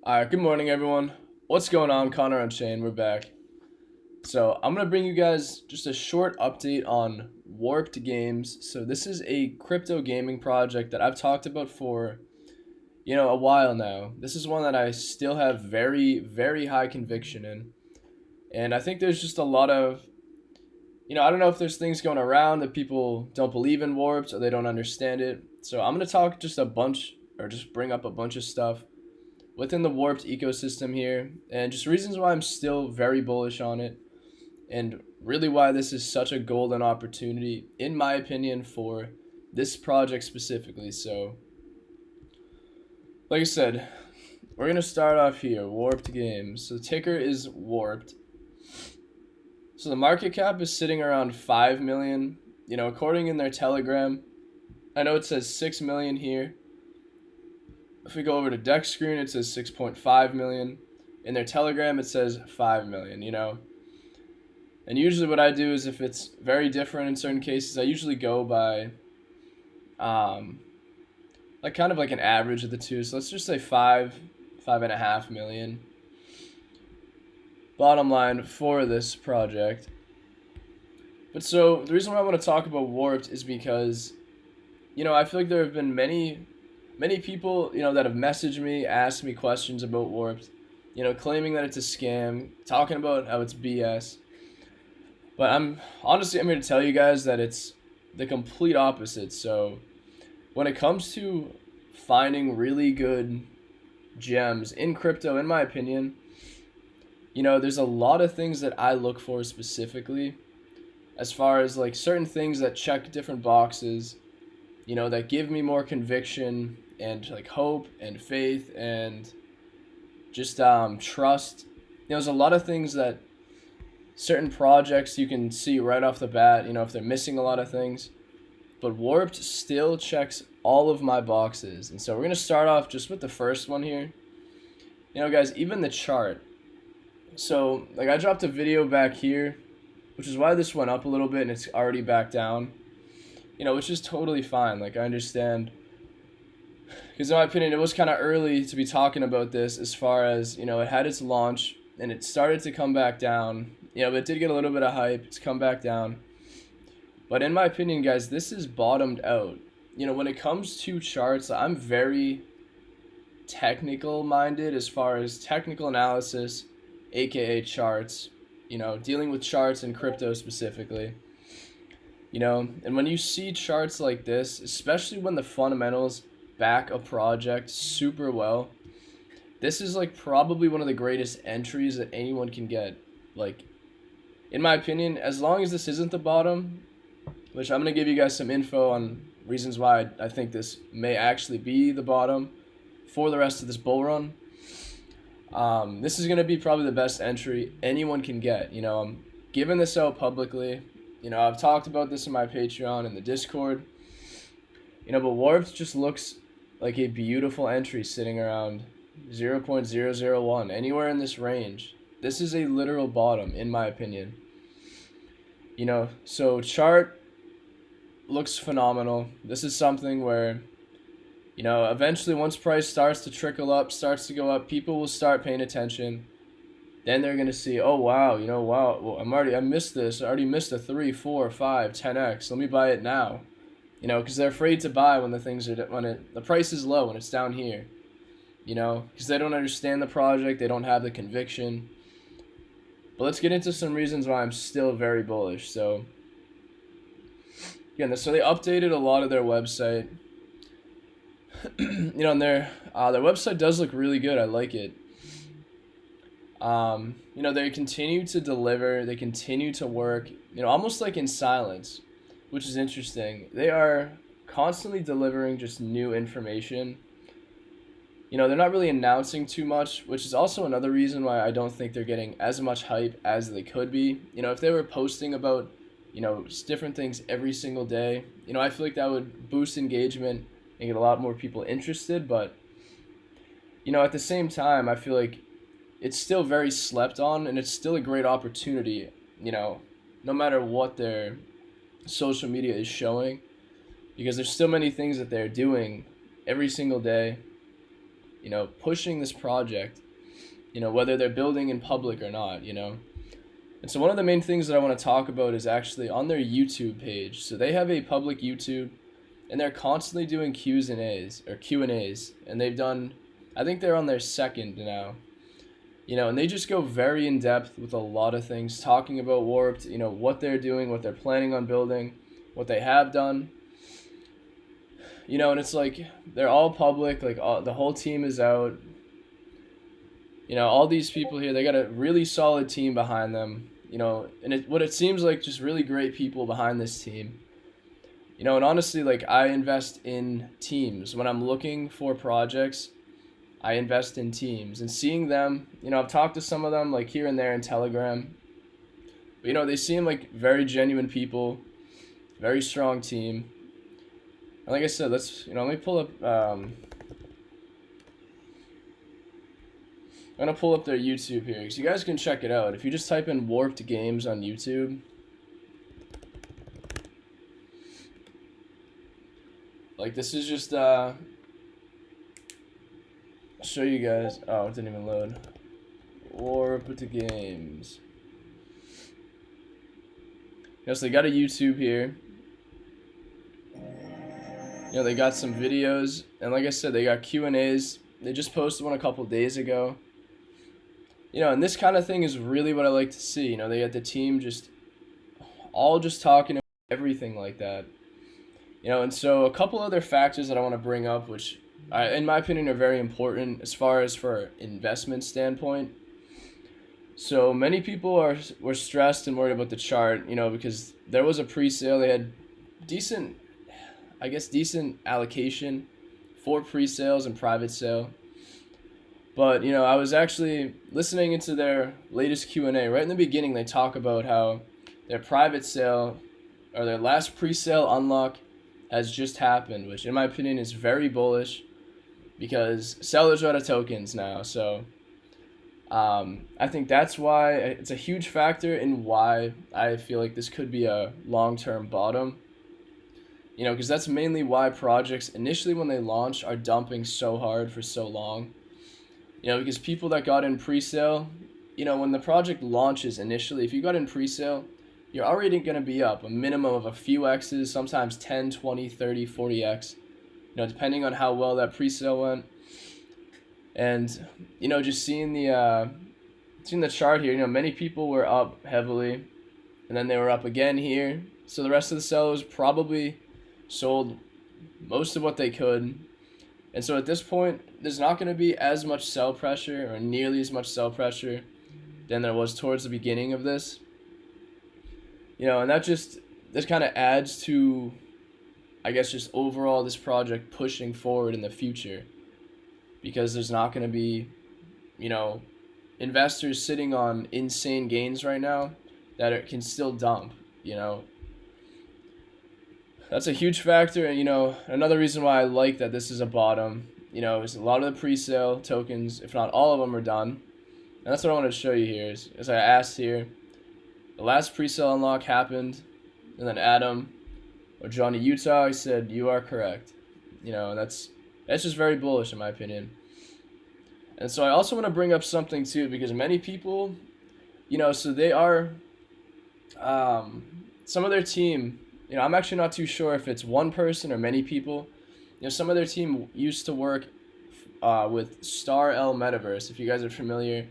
Alright, good morning everyone. What's going on? Connor Unchained, we're back. So I'm gonna bring you guys just a short update on Warped Games. So this is a crypto gaming project that I've talked about for a while now. This is one that I still have very, very high conviction in. And I think there's just a lot of I don't know if there's things going around that people don't believe in Warped or they don't understand it. So I'm gonna talk just a bunch or just bring up a bunch of stuff within the Warped ecosystem here, and just reasons why I'm still very bullish on it, and really why this is such a golden opportunity, in my opinion, for this project specifically. So, like I said, we're gonna start off here. Warped Games. So the ticker is Warped. So the market cap is sitting around 5 million. According in their Telegram, I know it says 6 million here. If we go over to Deck Screen, it says 6.5 million. In their Telegram, it says 5 million. And usually what I do is if it's very different in certain cases, I usually go by like kind of like an average of the two. So let's just say 5.5 million. Bottom line for this project. But so the reason why I want to talk about Warped is because, I feel like there have been many people, that have messaged me, asked me questions about Warped, claiming that it's a scam, talking about how it's BS. But I'm here to tell you guys that it's the complete opposite. So when it comes to finding really good gems in crypto, in my opinion, there's a lot of things that I look for specifically as far as like certain things that check different boxes, that give me more conviction and like hope and faith and just trust. There's a lot of things that certain projects you can see right off the bat, if they're missing a lot of things. But Warped still checks all of my boxes. And so we're going to start off just with the first one here. Guys, even the chart. So, like, I dropped a video back here, which is why this went up a little bit and it's already back down. Which is totally fine. Like, I understand. Because in my opinion, it was kind of early to be talking about this as far as, it had its launch and it started to come back down. But it did get a little bit of hype. It's come back down. But in my opinion, guys, this is bottomed out. When it comes to charts, I'm very technical minded as far as technical analysis, aka charts, dealing with charts in crypto specifically. And when you see charts like this, especially when the fundamentals back a project super well, this is like probably one of the greatest entries that anyone can get. Like, in my opinion, as long as this isn't the bottom, which I'm going to give you guys some info on reasons why I think this may actually be the bottom for the rest of this bull run. This is going to be probably the best entry anyone can get. I'm giving this out publicly. I've talked about this in my Patreon and the Discord. But Warped just looks like a beautiful entry sitting around 0.001, anywhere in this range. This is a literal bottom, in my opinion. So chart looks phenomenal. This is something where, eventually once price starts to trickle up, starts to go up, people will start paying attention. Then they're going to see, oh, wow, wow, well, I missed this. I already missed a 3, 4, 5, 10x. Let me buy it now. Because they're afraid to buy when the price is low, when it's down here. Because they don't understand the project, they don't have the conviction. But let's get into some reasons why I'm still very bullish. So, again, so they updated a lot of their website. And their website does look really good. I like it. They continue to deliver. They continue to work, almost like in silence, which is interesting. They are constantly delivering just new information. They're not really announcing too much, which is also another reason why I don't think they're getting as much hype as they could be. If they were posting about, different things every single day, I feel like that would boost engagement and get a lot more people interested. But, at the same time, I feel like it's still very slept on and it's still a great opportunity, no matter what their social media is showing, because there's still many things that they're doing every single day. pushing this project, whether they're building in public or not. And so one of the main things that I want to talk about is actually on their YouTube page. So they have a public YouTube, and they're constantly doing Q&As, and they've done, I think they're on their second now. And they just go very in depth with a lot of things, talking about Warped, what they're doing, what they're planning on building, what they have done. And it's like they're all public, like the whole team is out. All these people here, they got a really solid team behind them. And what it seems like, just really great people behind this team. And honestly, like, I invest in teams when I'm looking for projects. I invest in teams, and seeing them, I've talked to some of them like here and there in Telegram. But, they seem like very genuine people, very strong team. And like I said, let me pull up, I'm going to pull up their YouTube here, because you guys can check it out. If you just type in Warped Games on YouTube, like, this is just, I'll show you guys. Oh, it didn't even load. Warped Games. So they got a YouTube here. They got some videos, and like I said, they got Q&As. They just posted one a couple days ago. And this kind of thing is really what I like to see. They got the team just talking about everything like that. And so a couple other factors that I want to bring up, which in my opinion are very important as far as for investment standpoint. So many people were stressed and worried about the chart, because there was a pre-sale. They had decent allocation for pre-sales and private sale. But, I was actually listening into their latest Q&A. Right in the beginning, they talk about how their private sale, or their last pre-sale unlock, has just happened, which in my opinion is very bullish, because sellers are out of tokens now. So I think that's why it's a huge factor in why I feel like this could be a long-term bottom. Because that's mainly why projects initially when they launch are dumping so hard for so long. Because people that got in pre-sale, when the project launches initially, if you got in pre-sale, you're already going to be up a minimum of a few X's, sometimes 10, 20, 30, 40X, depending on how well that pre-sale went. And, just seeing the chart here, many people were up heavily, and then they were up again here. So the rest of the sellers probably sold most of what they could. And so at this point, there's not going to be as much sell pressure, or nearly as much sell pressure than there was towards the beginning of this. And this kind of adds to, I guess, just overall this project pushing forward in the future, because there's not going to be, investors sitting on insane gains right now that it can still dump. That's a huge factor, and another reason why I like that this is a bottom, is a lot of the pre-sale tokens, if not all of them, are done. And that's what I wanted to show you here. Is, as I asked here, the last pre-sale unlock happened, and then Adam or Johnny Utah said, "You are correct." And that's just very bullish in my opinion. And so I also want to bring up something too, because many people, so they are, some of their team. I'm actually not too sure if it's one person or many people. Some of their team used to work with Star L Metaverse. If you guys are familiar,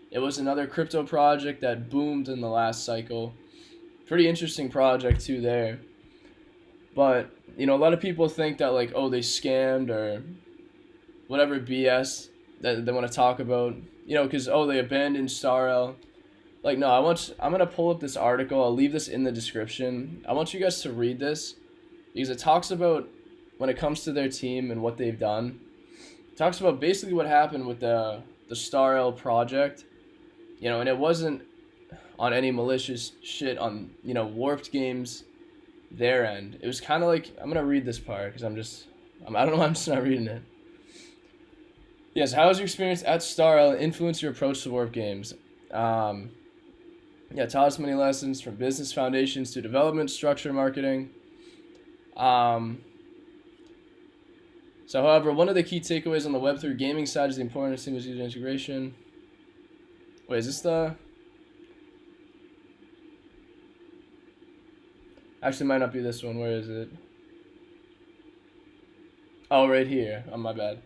it was another crypto project that boomed in the last cycle. Pretty interesting project too there. But, a lot of people think that, like, oh, they scammed or whatever BS that they want to talk about. Because, oh, they abandoned Star L. Like, no, I'm going to pull up this article. I'll leave this in the description. I want you guys to read this, because it talks about, when it comes to their team and what they've done, it talks about basically what happened with the Star L project, and it wasn't on any malicious shit on, Warped Games, their end. It was kind of like, I'm going to read this part, because I don't know why I'm just not reading it. Yes, how has your experience at Star L influenced your approach to Warped Games? Taught us many lessons, from business foundations to development, structure, marketing. So, however, one of the key takeaways on the Web3 gaming side is the importance of single user integration. Wait, is this the... Actually, it might not be this one. Where is it? Oh, right here. Oh, my bad.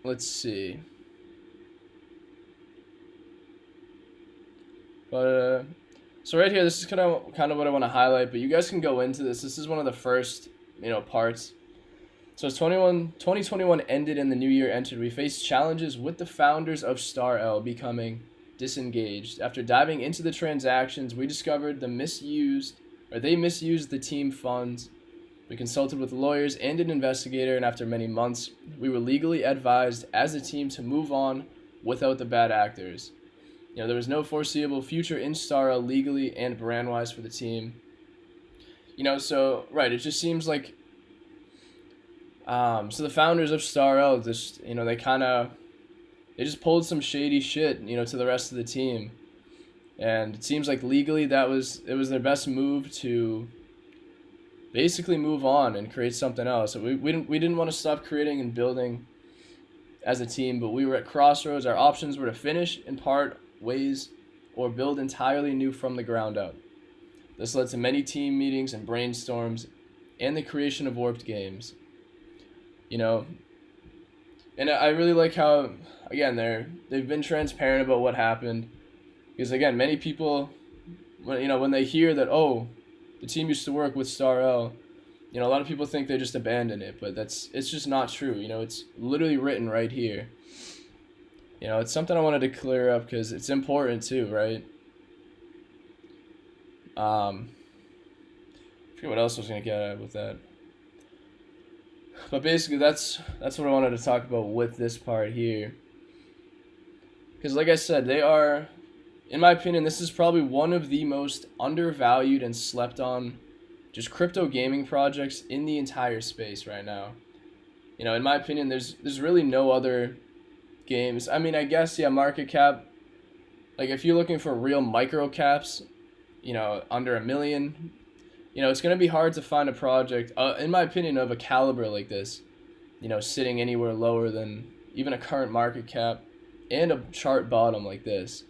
Let's see. But so right here, this is kind of what I want to highlight. But you guys can go into this. This is one of the first parts. So as 2021 ended and the new year entered, we faced challenges with the founders of StarL becoming disengaged. After diving into the transactions, we discovered they misused the team funds. We consulted with lawyers and an investigator, and after many months, we were legally advised as a team to move on without the bad actors. There was no foreseeable future in StarL legally and brand-wise for the team. So, right, it just seems like... so the founders of StarL just, they just pulled some shady shit, to the rest of the team. And it seems like legally it was their best move to basically move on and create something else. So we didn't want to stop creating and building as a team, but we were at crossroads. Our options were to finish in part ways or build entirely new from the ground up. This led to many team meetings and brainstorms and the creation of Warped Games. And I really like how, again, they've been transparent about what happened, because again, many people, when they hear that, oh, the team used to work with StarL, a lot of people think they just abandoned it, but it's just not true. It's literally written right here. It's something I wanted to clear up because it's important too, right? I forget what else I was gonna get at with that. But basically, that's what I wanted to talk about with this part here. Because like I said, they are, in my opinion, this is probably one of the most undervalued and slept on just crypto gaming projects in the entire space right now. In my opinion, there's really no other games. I mean, I guess, yeah, market cap. Like, if you're looking for real micro caps, under $1 million, it's going to be hard to find a project, in my opinion, of a caliber like this, sitting anywhere lower than even a current market cap and a chart bottom like this.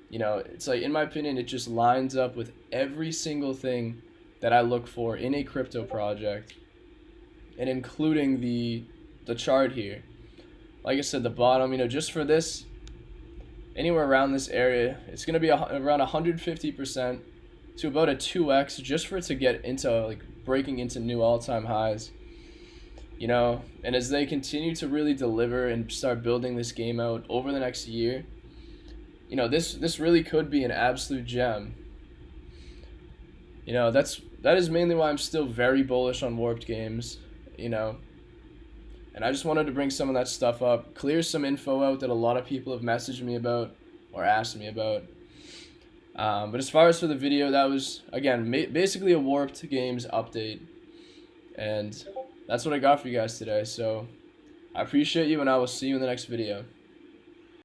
It's like, in my opinion, it just lines up with every single thing that I look for in a crypto project, and including the chart here. Like I said, the bottom, just for this, anywhere around this area, it's going to be around 150% to about a 2x just for it to get into, like, breaking into new all-time highs. And as they continue to really deliver and start building this game out over the next year, this really could be an absolute gem. That is mainly why I'm still very bullish on Warped Games, And I just wanted to bring some of that stuff up, clear some info out that a lot of people have messaged me about or asked me about. But as far as for the video, that was, again, basically a Warped Games update. And that's what I got for you guys today. So I appreciate you, and I will see you in the next video.